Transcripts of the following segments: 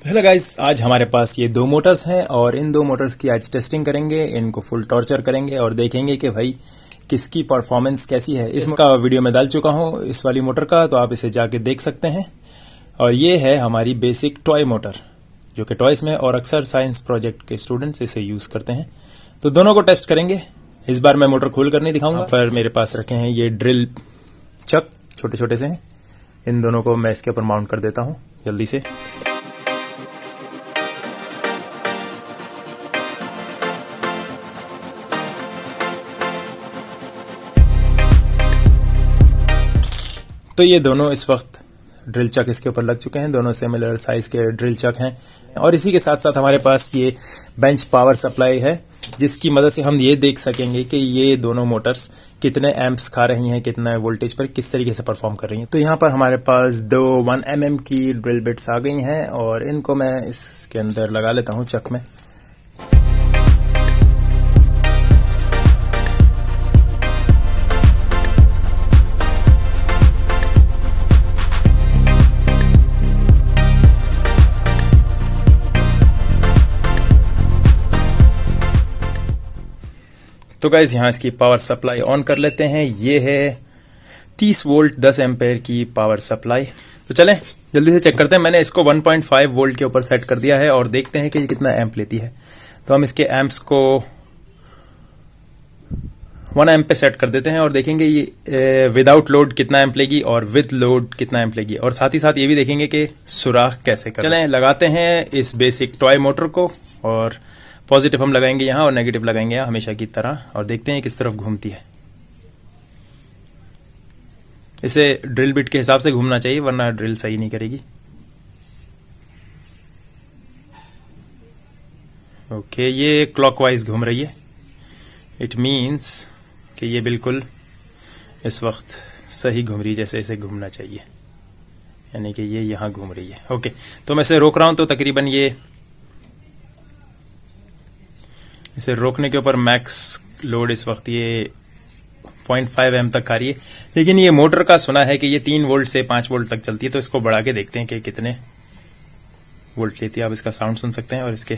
Hello guys, आज हमारे पास ये दो मोटर्स हैं और इन दो मोटर्स की आज टेस्टिंग करेंगे। इनको फुल टॉर्चर करेंगे और देखेंगे कि भाई किसकी परफॉर्मेंस कैसी है। इसका वीडियो मैं डाल चुका हूँ इस वाली मोटर का, तो आप इसे जाके देख सकते हैं। और ये है हमारी बेसिक टॉय मोटर, जो कि टॉयज में और अक्सर साइंस प्रोजेक्ट के स्टूडेंट्स इसे यूज़ करते हैं। तो दोनों को टेस्ट करेंगे। इस बार मैं मोटर खोल कर नहीं दिखाऊंगा, पर मेरे पास रखे हैं ये ड्रिल चक, छोटे छोटे से हैं। इन दोनों को मैं इसके ऊपर माउंट कर देता हूँ जल्दी से। तो ये दोनों इस वक्त ड्रिल चक इसके ऊपर लग चुके हैं। दोनों सिमिलर साइज के ड्रिल चक हैं और इसी के साथ साथ हमारे पास ये बेंच पावर सप्लाई है, जिसकी मदद से हम ये देख सकेंगे कि ये दोनों मोटर्स कितने एम्प्स खा रही हैं, कितना वोल्टेज पर किस तरीके से परफॉर्म कर रही हैं। तो यहाँ पर हमारे पास दो 1 mm की ड्रिल बिट्स आ गई हैं और इनको मैं इसके अंदर लगा लेता हूँ चक में। तो गाइज यहाँ इसकी पावर सप्लाई ऑन कर लेते हैं। ये है 30 वोल्ट 10 एम्पेयर की पावर सप्लाई। तो चलें जल्दी से चेक करते हैं। मैंने इसको 1.5 वोल्ट के ऊपर सेट कर दिया है और देखते हैं कि ये कितना एम्प लेती है। तो हम इसके एम्प्स को 1 एम्प पे सेट कर देते हैं और देखेंगे ये विदाउट लोड कितना एम्प लेगी और विद लोड कितना एम्प लेगी, और साथ ही साथ ये भी देखेंगे कि सुराख कैसे करें। चलें लगाते हैं इस बेसिक टॉय मोटर को, और पॉजिटिव हम लगाएंगे यहाँ और नेगेटिव लगाएंगे यहाँ हमेशा की तरह, और देखते हैं किस तरफ घूमती है। इसे ड्रिल बिट के हिसाब से घूमना चाहिए, वरना ड्रिल सही नहीं करेगी। ओके, ये क्लॉकवाइज घूम रही है। इट मीन्स कि ये बिल्कुल इस वक्त सही घूम रही है जैसे इसे घूमना चाहिए, यानी कि ये यहाँ घूम रही है। ओके, तो मैं इसे रोक रहा हूँ तो तकरीबन ये इसे रोकने के ऊपर मैक्स लोड इस वक्त ये 0.5 एम तक आ रही है। लेकिन ये मोटर का सुना है कि ये 3 वोल्ट से 5 वोल्ट तक चलती है, तो इसको बढ़ा के देखते हैं कि कितने वोल्ट लेती है। आप इसका साउंड सुन सकते हैं और इसके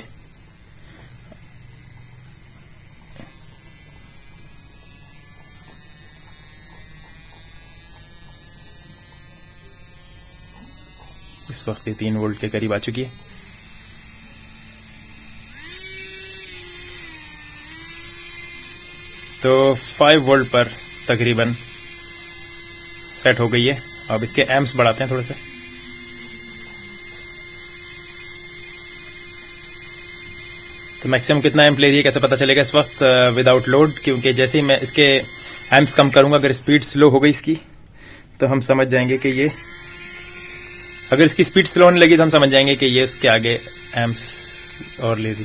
इस वक्त ये 3 वोल्ट के करीब आ चुकी है। तो 5 वोल्ट पर तकरीबन सेट हो गई है। अब इसके एम्प्स बढ़ाते हैं थोड़े से। तो मैक्सिमम कितना एम्प ले रही है कैसे पता चलेगा इस वक्त विदाउट लोड, क्योंकि जैसे ही मैं इसके एम्प्स कम करूंगा, अगर स्पीड स्लो हो गई इसकी, तो हम समझ जाएंगे कि ये, अगर इसकी स्पीड स्लो होने लगी तो हम समझ जाएंगे कि ये उसके आगे एम्प्स और ले रही।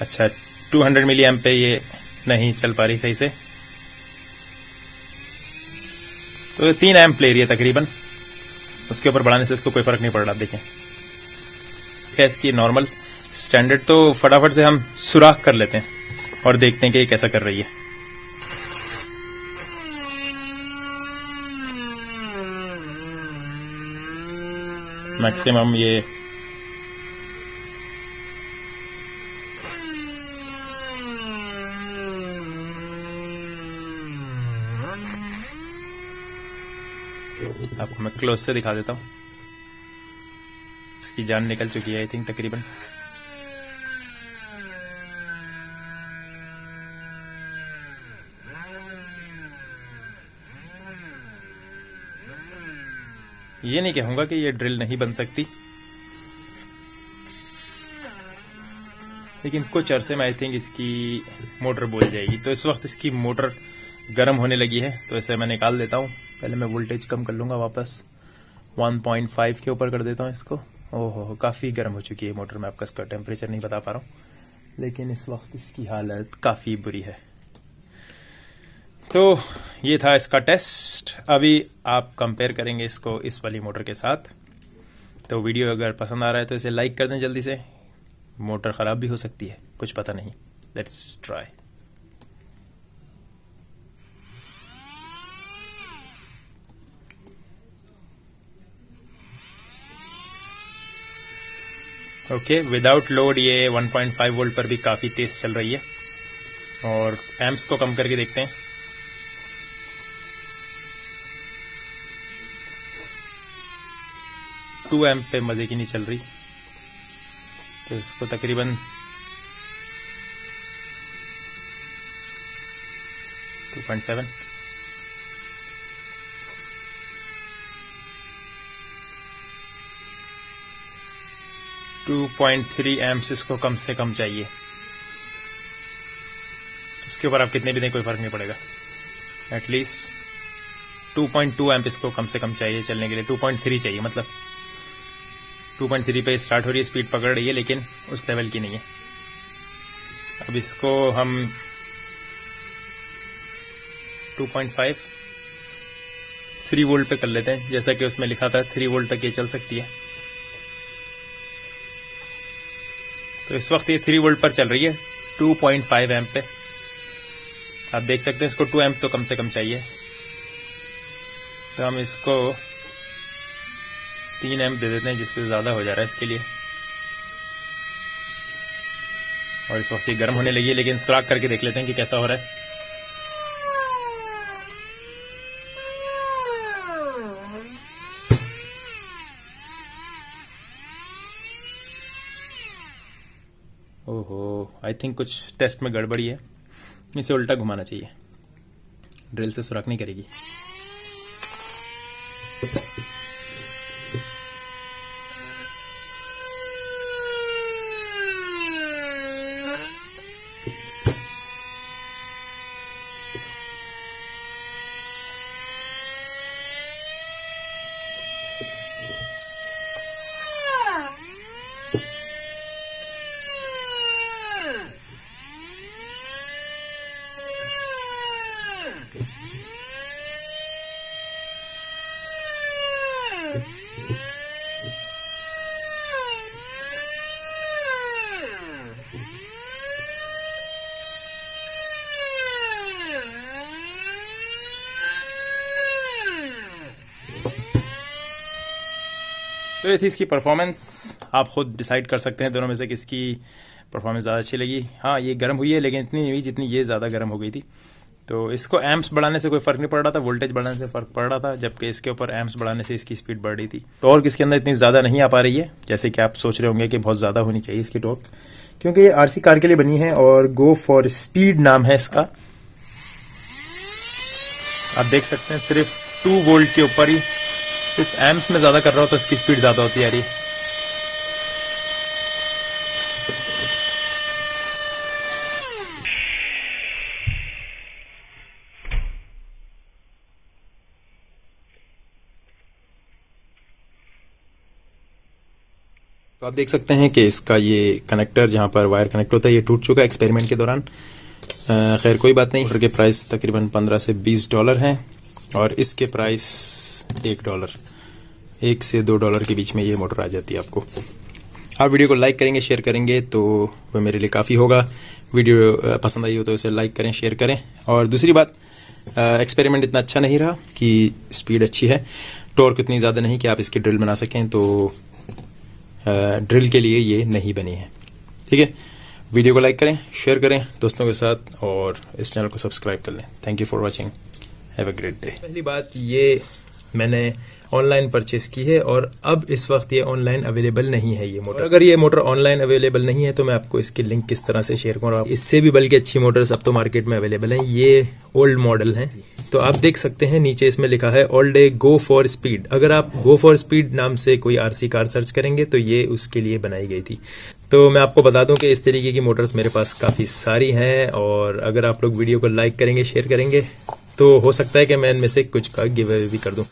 अच्छा, 200 मिली एम्प पे ये नहीं चल पा रही सही से, तो 3 एम्प ले रही है तकरीबन। उसके ऊपर बढ़ाने से इसको कोई फर्क नहीं पड़ रहा। देखें क्या इसकी नॉर्मल स्टैंडर्ड। तो फटाफट से हम सुराख कर लेते हैं और देखते हैं कि ये कैसा कर रही है। मैक्सिमम ये आपको मैं क्लोज से दिखा देता हूँ। इसकी जान निकल चुकी है आई थिंक तकरीबन। ये नहीं कहूंगा कि ये ड्रिल नहीं बन सकती, लेकिन कुछ अरसे में आई थिंक इसकी मोटर बोल जाएगी। तो इस वक्त इसकी मोटर गर्म होने लगी है, तो इसे मैं निकाल देता हूँ। पहले मैं वोल्टेज कम कर लूँगा, वापस 1.5 के ऊपर कर देता हूँ इसको। ओहो, काफ़ी गर्म हो चुकी है मोटर। मैं आपका इसका टेम्परेचर नहीं बता पा रहा हूँ, लेकिन इस वक्त इसकी हालत काफ़ी बुरी है। तो ये था इसका टेस्ट। अभी आप कंपेयर करेंगे इसको इस वाली मोटर के साथ। तो वीडियो अगर पसंद आ रहा है तो इसे लाइक कर दें जल्दी से। मोटर ख़राब भी हो सकती है, कुछ पता नहीं। Let's try. Okay, without load ये 1.5 वोल्ट पर भी काफ़ी तेज़ चल रही है। और एम्प्स को कम करके देखते हैं। टू एम्प पे मज़े की नहीं चल रही, तो इसको तकरीबन 2.7 2.3 एम्प्स इसको कम से कम चाहिए। उसके ऊपर आप कितने भी दें कोई फ़र्क नहीं पड़ेगा। एटलीस्ट 2.2 एम्प इसको कम से कम चाहिए चलने के लिए। 2.3 चाहिए, मतलब 2.3 पे स्टार्ट हो रही है, स्पीड पकड़ रही है, लेकिन उस लेवल की नहीं है। अब इसको हम 2.5 3 वोल्ट पे कर लेते हैं, जैसा कि उसमें लिखा था 3 वोल्ट तक ये चल सकती है। तो इस वक्त ये 3 वोल्ट पर चल रही है 2.5 एम्प पे। आप देख सकते हैं इसको 2 एम्प तो कम से कम चाहिए, तो हम इसको 3 एम्प दे देते हैं, जिससे ज़्यादा हो जा रहा है इसके लिए। और इस वक्त ये गर्म होने लगी है, लेकिन सुराख करके देख लेते हैं कि कैसा हो रहा है। ओहो, आई थिंक कुछ टेस्ट में गड़बड़ी है, इसे उल्टा घुमाना चाहिए, ड्रिल से सुराख नहीं करेगी। तो ये थी इसकी परफॉर्मेंस। आप खुद डिसाइड कर सकते हैं दोनों में से किसकी परफॉर्मेंस ज़्यादा अच्छी लगी। हाँ, ये गर्म हुई है, लेकिन इतनी नहीं हुई जितनी ये ज़्यादा गर्म हो गई थी। तो इसको एम्प्स बढ़ाने से कोई फ़र्क नहीं पड़ रहा था, वोल्टेज बढ़ाने से फ़र्क पड़ रहा था, जबकि इसके ऊपर एम्प्स बढ़ाने से इसकी स्पीड बढ़ रही थी। टॉर्क इसके अंदर इतनी ज़्यादा नहीं आ पा रही है, जैसे कि आप सोच रहे होंगे कि बहुत ज़्यादा होनी चाहिए इसकी टॉर्क, क्योंकि ये आरसी कार के लिए बनी है और गो फॉर स्पीड नाम है इसका। आप देख सकते हैं सिर्फ 2 वोल्ट के ऊपर ही सिर्फ एम्प्स में ज़्यादा कर रहा हो तो इसकी स्पीड ज़्यादा होती है। तो आप देख सकते हैं कि इसका ये कनेक्टर जहाँ पर वायर कनेक्ट होता है ये टूट चुका है एक्सपेरिमेंट के दौरान। खैर कोई बात नहीं। मोटर के प्राइस तकरीबन $15 से $20 हैं और इसके प्राइस $1, $1 से $2 के बीच में ये मोटर आ जाती है आपको। आप वीडियो को लाइक करेंगे, शेयर करेंगे तो वो मेरे लिए काफ़ी होगा। वीडियो पसंद आई हो तो इसे लाइक करें, शेयर करें। और दूसरी बात, एक्सपेरिमेंट इतना अच्छा नहीं रहा कि स्पीड अच्छी है, टॉर्क इतनी ज़्यादा नहीं कि आप इसकी ड्रिल बना सकें, तो ड्रिल के लिए ये नहीं बनी है। ठीक है, वीडियो को लाइक करें, शेयर करें दोस्तों के साथ और इस चैनल को सब्सक्राइब कर लें। Thank you for watching, have a great day. पहली बात, ये मैंने ऑनलाइन परचेस की है और अब इस वक्त ये ऑनलाइन अवेलेबल नहीं है ये मोटर। अगर ये मोटर ऑनलाइन अवेलेबल नहीं है तो मैं आपको इसकी लिंक किस तरह से शेयर करूँगा। इससे भी बल्कि अच्छी मोटर्स अब तो मार्केट में अवेलेबल हैं। ये ओल्ड मॉडल हैं, तो आप देख सकते हैं नीचे इसमें लिखा है all day go for speed. अगर आप गो फॉर स्पीड नाम से कोई आरसी कार सर्च करेंगे तो ये उसके लिए बनाई गई थी। तो मैं आपको बता दूं कि इस तरीके की मोटर्स मेरे पास काफ़ी सारी हैं और अगर आप लोग वीडियो को लाइक करेंगे, शेयर करेंगे तो हो सकता है कि मैं इनमें से कुछ का गिव अवे भी कर दूं।